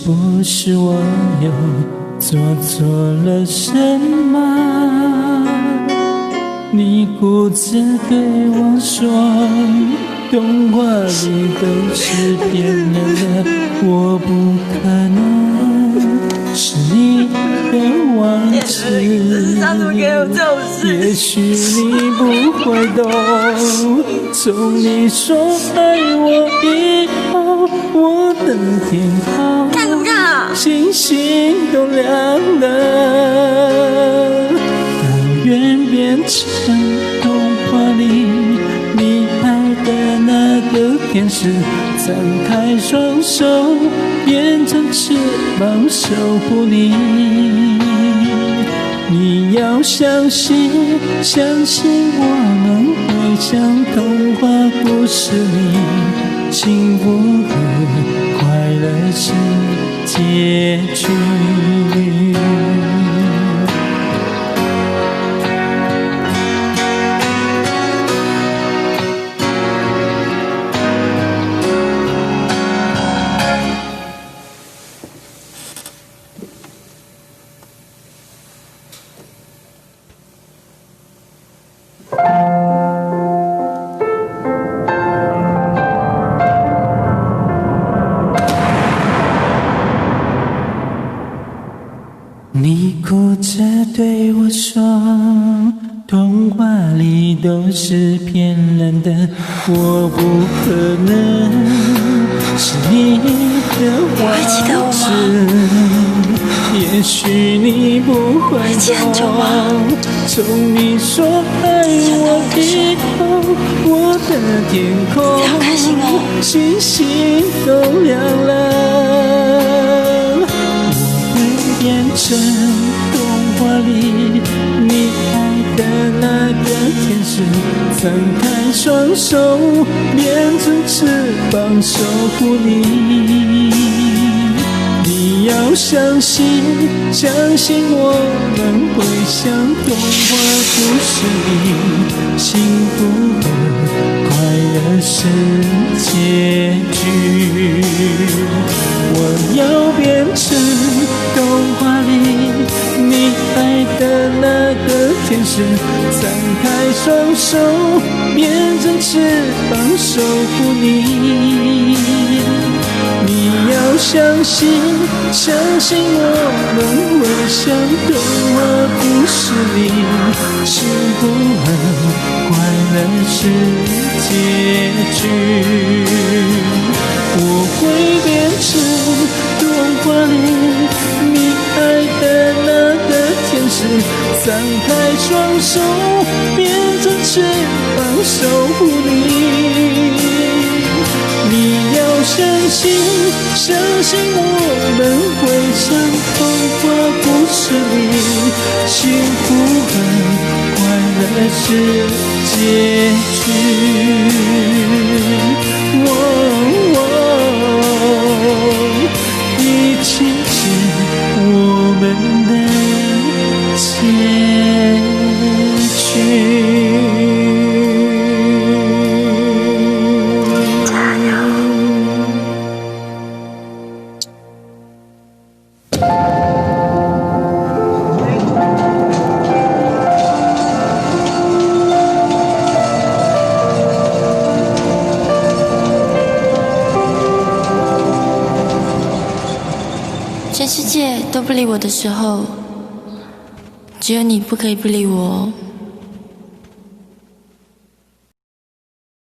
不是我又做错了什么？你固执对我说，童话里都是骗人的，我不可能是你的王子。也许你不会懂，从你说爱我以后，我的天空干什么干啊？星星都亮了，但愿变成童话里你爱的那个天使，张开双手变成翅膀守护你。你要相信，相信我们会像童话故事里，幸福和快乐是结局。你哭着对我说，童话里都是骗人的，我不可能是你的王子。也许你不会懂，从你说爱我以后，我的天空星星都亮了，我会变成童话里你爱的那个天使，张开双手变成翅膀守护你。你要相信，相信我们会像童话故事里，幸福和快乐是结局。我要变成童话里你爱的那个天使，张开双手变成翅膀守护你。你要相信，相信我们会像童话故事里，幸福和快乐是结局。我会变成童话里你爱的那个天使，张开双手变成翅膀守护你。你要相信，相信我们会像童话故事里，幸福和快乐是结局。一切是我们的结局。全世界都不理我的时候，只有你不可以不理我哦。